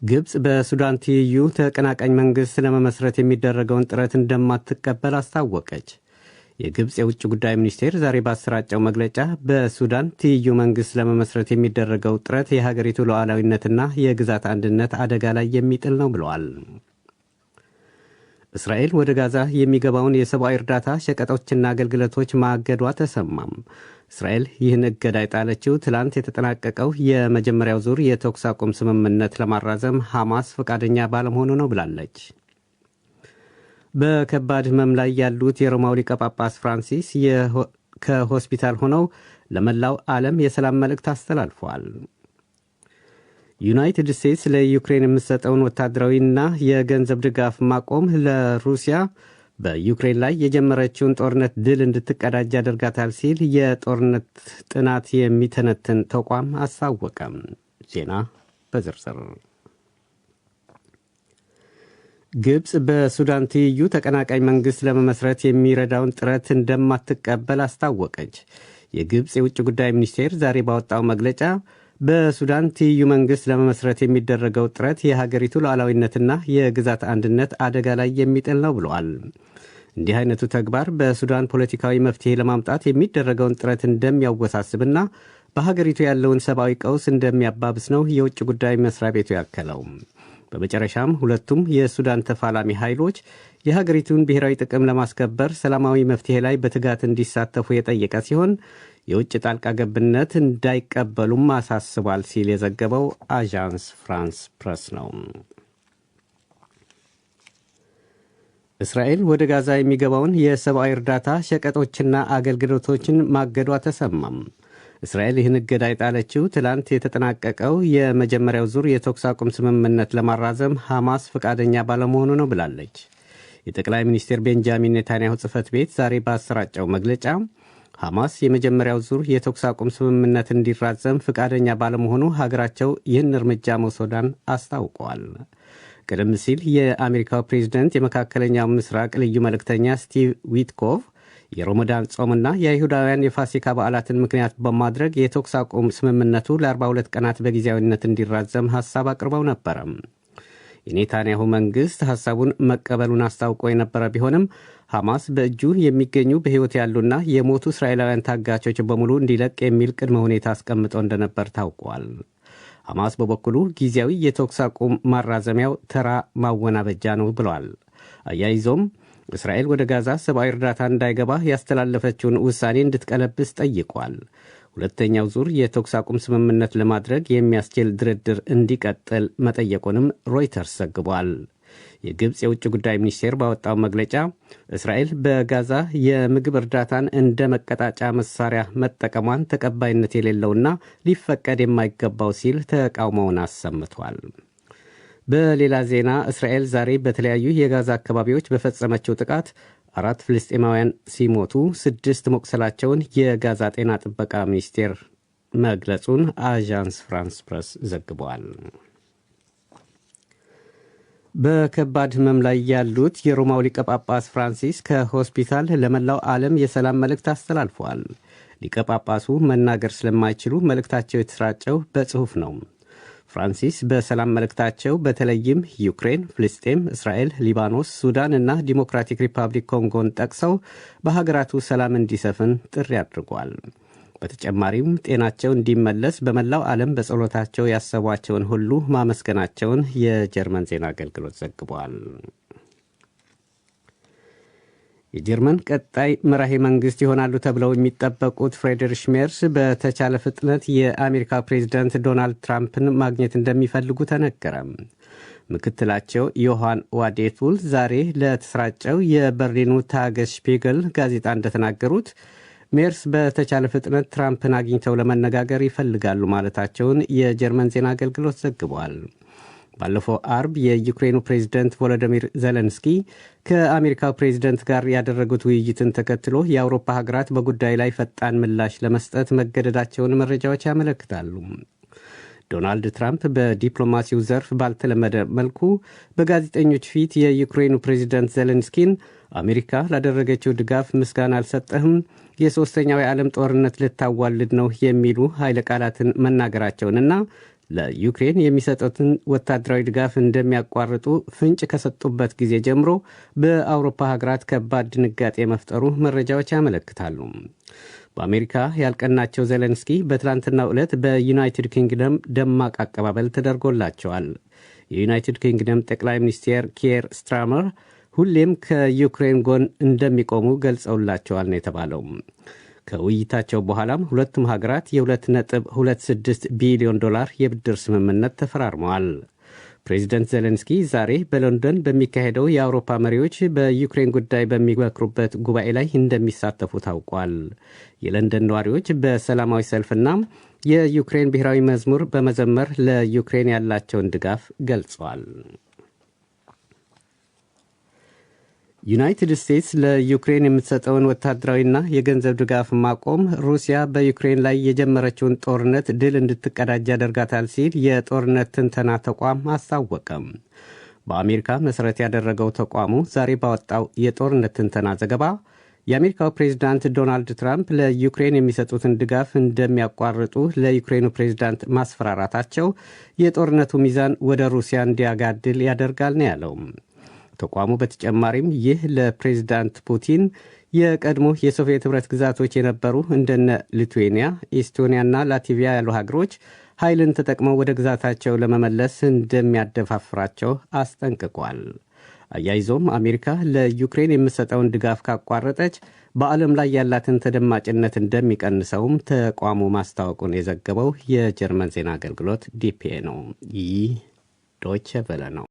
ግብጽ በሱዳን ትይዩ ተቀናቃኝ መንግሥት ለመመስረት የሚደረገውን ጥረት እንደማትቀበል አስታወቀች። የግብጽ የውጭ ጉዳይ ሚኒስቴር ዛሬ ባሰራጨው መግለጫ በሱዳን ትይዩ መንግሥት ለመመስረት የሚደረገው ጥረት የሀገሪቱ ሉዓላዊነትና የግዛት አንድነት አደጋ ላይ የሚጥል ነው ብለዋል። እስራኤል ወደ ጋዛ የሚገባውን የሰብአዊ እርዳታ ሸቀጦችና አገልግሎቶች ማገዷ ተሰማም። እስራኤል ይህን እገዳ የጣለችው ትላንት የተጠናቀቀው የመጀመሪያው ዙር የተኩስ አቁም ስምምነት ለማራዘም ሐማስ ፈቃደኛ ባለመሆኑ ነው ብላለች። በከባድ ሕመም ላይ ያሉት የሮማው ሊቀ ጳጳስ ፍራንሲስ ከሆስፒታል ሆነው ለመላው ዓለም የሰላም መልእክት አስተላልፈዋል። ዩናይትድ ስቴትስ ለዩክሬን የምትሰጠውን ወታደራዊና የገንዘብ ድጋፍ ማቆም ለሩሲያ በዩክሬን ላይ የጀመረችውን ጦርነት ድል እንድትቀዳጅ ያደርጋታል ሲል የጦርነት ጥናት የሚተነትን ተቋም አሳወቀም። ዜና በዝርዝር። ግብጽ በሱዳን ትይዩ ተቀናቃኝ መንግሥት ለመመስረት የሚረዳውን ጥረት እንደማትቀበል አስታወቀች። የግብጽ የውጭ ጉዳይ ሚኒስቴር ዛሬ ባወጣው መግለጫ በሱዳን ትይዩ መንግሥት ለመመስረት የሚደረገው ጥረት የሀገሪቱ ሉዓላዊነትና የግዛት አንድነት አደጋ ላይ የሚጥል ነው ብለዋል። እንዲህ አይነቱ ተግባር በሱዳን ፖለቲካዊ መፍትሔ ለማምጣት የሚደረገውን ጥረት እንደሚያወሳስብና በሀገሪቱ ያለውን ሰብአዊ ቀውስ እንደሚያባብስ ነው የውጭ ጉዳይ መስሪያ ቤቱ ያከለው። በመጨረሻም ሁለቱም የሱዳን ተፋላሚ ኃይሎች የሀገሪቱን ብሔራዊ ጥቅም ለማስከበር ሰላማዊ መፍትሔ ላይ በትጋት እንዲሳተፉ የጠየቀ ሲሆን የውጭ ጣልቃ ገብነት እንዳይቀበሉም አሳስቧል ሲል የዘገበው አዣንስ ፍራንስ ፕረስ ነው። እስራኤል ወደ ጋዛ የሚገባውን የሰብአዊ እርዳታ ሸቀጦችና አገልግሎቶችን ማገዷ ተሰማም። እስራኤል ይህን እገዳ የጣለችው ትላንት የተጠናቀቀው የመጀመሪያው ዙር የተኩስ አቁም ስምምነት ለማራዘም ሐማስ ፈቃደኛ ባለመሆኑ ነው ብላለች። የጠቅላይ ሚኒስትር ቤንጃሚን ኔታንያሁ ጽሕፈት ቤት ዛሬ ባሰራጨው መግለጫ ሐማስ የመጀመሪያው ዙር የተኩስ አቁም ስምምነት እንዲራዘም ፈቃደኛ ባለመሆኑ ሀገራቸው ይህን እርምጃ መውሰዷን አስታውቀዋል። ቀደም ሲል የአሜሪካው ፕሬዝደንት የመካከለኛው ምስራቅ ልዩ መልእክተኛ ስቲቭ ዊትኮቭ የሮመዳን ጾምና የአይሁዳውያን የፋሲካ በዓላትን ምክንያት በማድረግ የተኩስ አቁም ስምምነቱ ለ42 ቀናት በጊዜያዊነት እንዲራዘም ሐሳብ አቅርበው ነበረ። የኔታንያሁ መንግሥት ሐሳቡን መቀበሉን አስታውቆ የነበረ ቢሆንም ሐማስ በእጁ የሚገኙ በሕይወት ያሉና የሞቱ እስራኤላውያን ታጋቾች በሙሉ እንዲለቅ የሚል ቅድመ ሁኔታ አስቀምጦ እንደነበር ታውቋል። ሐማስ በበኩሉ ጊዜያዊ የተኩስ አቁም ማራዘሚያው ተራ ማወናበጃ ነው ብሏል። አያይዞም እስራኤል ወደ ጋዛ ሰብአዊ እርዳታ እንዳይገባ ያስተላለፈችውን ውሳኔ እንድትቀለብስ ጠይቋል። ሁለተኛው ዙር የተኩስ አቁም ስምምነት ለማድረግ የሚያስችል ድርድር እንዲቀጥል መጠየቁንም ሮይተርስ ዘግቧል። የግብፅ የውጭ ጉዳይ ሚኒስቴር ባወጣው መግለጫ እስራኤል በጋዛ የምግብ እርዳታን እንደ መቀጣጫ መሳሪያ መጠቀሟን ተቀባይነት የሌለውና ሊፈቀድ የማይገባው ሲል ተቃውሞውን አሰምቷል። በሌላ ዜና እስራኤል ዛሬ በተለያዩ የጋዛ አካባቢዎች በፈጸመችው ጥቃት 4 ፍልስጤማውያን ሲሞቱ 6 መቁሰላቸውን የጋዛ ጤና ጥበቃ ሚኒስቴር መግለጹን አዣንስ ፍራንስ ፕረስ ዘግቧል። በከባድ ሕመም ላይ ያሉት የሮማው ሊቀ ጳጳስ ፍራንሲስ ከሆስፒታል ለመላው ዓለም የሰላም መልእክት አስተላልፈዋል። ሊቀ ጳጳሱ መናገር ስለማይችሉ መልእክታቸው የተሰራጨው በጽሑፍ ነው። ፍራንሲስ በሰላም መልእክታቸው በተለይም ዩክሬን፣ ፍልስጤም፣ እስራኤል፣ ሊባኖስ፣ ሱዳን እና ዲሞክራቲክ ሪፐብሊክ ኮንጎን ጠቅሰው በሀገራቱ ሰላም እንዲሰፍን ጥሪ አድርጓል። በተጨማሪም ጤናቸው እንዲመለስ በመላው ዓለም በጸሎታቸው ያሰቧቸውን ሁሉ ማመስገናቸውን የጀርመን ዜና አገልግሎት ዘግቧል። የጀርመን ቀጣይ መራሄ መንግሥት ይሆናሉ ተብለው የሚጠበቁት ፍሬድሪሽ ሜርስ በተቻለ ፍጥነት የአሜሪካ ፕሬዝዳንት ዶናልድ ትራምፕን ማግኘት እንደሚፈልጉ ተነገረ። ምክትላቸው ዮሐን ዋዴቱል ዛሬ ለተሰራጨው የበርሊኑ ታገስ ሽፒግል ጋዜጣ እንደተናገሩት ሜርስ በተቻለ ፍጥነት ትራምፕን አግኝተው ለመነጋገር ይፈልጋሉ ማለታቸውን የጀርመን ዜና አገልግሎት ዘግቧል። ባለፈው አርብ የዩክሬኑ ፕሬዝደንት ቮሎዲሚር ዜሌንስኪ ከአሜሪካው ፕሬዝደንት ጋር ያደረጉት ውይይትን ተከትሎ የአውሮፓ ሀገራት በጉዳይ ላይ ፈጣን ምላሽ ለመስጠት መገደዳቸውን መረጃዎች ያመለክታሉ። ዶናልድ ትራምፕ በዲፕሎማሲው ዘርፍ ባልተለመደ መልኩ በጋዜጠኞች ፊት የዩክሬኑ ፕሬዝደንት ዜሌንስኪን አሜሪካ ላደረገችው ድጋፍ ምስጋና አልሰጠህም፣ የሦስተኛው የዓለም ጦርነት ልታዋልድ ነው የሚሉ ኃይለ ቃላትን መናገራቸውንና ለዩክሬን የሚሰጡትን ወታደራዊ ድጋፍ እንደሚያቋርጡ ፍንጭ ከሰጡበት ጊዜ ጀምሮ በአውሮፓ ሀገራት ከባድ ድንጋጤ መፍጠሩ መረጃዎች ያመለክታሉ። በአሜሪካ ያልቀናቸው ዜሌንስኪ በትላንትናው ዕለት በዩናይትድ ኪንግደም ደማቅ አቀባበል ተደርጎላቸዋል። የዩናይትድ ኪንግደም ጠቅላይ ሚኒስትር ኪየር ስታርመር ሁሌም ከዩክሬን ጎን እንደሚቆሙ ገልጸውላቸዋል ነው የተባለው። ከውይይታቸው በኋላም ሁለቱም ሀገራት የ$2.26 ቢሊዮን የብድር ስምምነት ተፈራርመዋል። ፕሬዚደንት ዜሌንስኪ ዛሬ በሎንዶን በሚካሄደው የአውሮፓ መሪዎች በዩክሬን ጉዳይ በሚመክሩበት ጉባኤ ላይ እንደሚሳተፉ ታውቋል። የለንደን ነዋሪዎች በሰላማዊ ሰልፍና የዩክሬን ብሔራዊ መዝሙር በመዘመር ለዩክሬን ያላቸውን ድጋፍ ገልጸዋል። ዩናይትድ ስቴትስ ለዩክሬን የምትሰጠውን ወታደራዊና የገንዘብ ድጋፍ ማቆም ሩሲያ በዩክሬን ላይ የጀመረችውን ጦርነት ድል እንድትቀዳጅ ያደርጋታል ሲል የጦርነት ትንተና ተቋም አስታወቀም። በአሜሪካ መሠረት ያደረገው ተቋሙ ዛሬ ባወጣው የጦርነት ትንተና ዘገባ የአሜሪካው ፕሬዝዳንት ዶናልድ ትራምፕ ለዩክሬን የሚሰጡትን ድጋፍ እንደሚያቋርጡ ለዩክሬኑ ፕሬዝዳንት ማስፈራራታቸው የጦርነቱ ሚዛን ወደ ሩሲያ እንዲያጋድል ያደርጋል ነው ያለው። ተቋሙ በተጨማሪም ይህ ለፕሬዝዳንት ፑቲን የቀድሞ የሶቪየት ኅብረት ግዛቶች የነበሩ እንደነ ሊቱዌኒያ፣ ኢስቶኒያና ላቲቪያ ያሉ ሀገሮች ኃይልን ተጠቅመው ወደ ግዛታቸው ለመመለስ እንደሚያደፋፍራቸው አስጠንቅቋል። አያይዞም አሜሪካ ለዩክሬን የምትሰጠውን ድጋፍ ካቋረጠች በዓለም ላይ ያላትን ተደማጭነት እንደሚቀንሰውም ተቋሙ ማስታወቁን የዘገበው የጀርመን ዜና አገልግሎት ዲፒኤ ነው። ይህ ዶይቼ ቬለ ነው።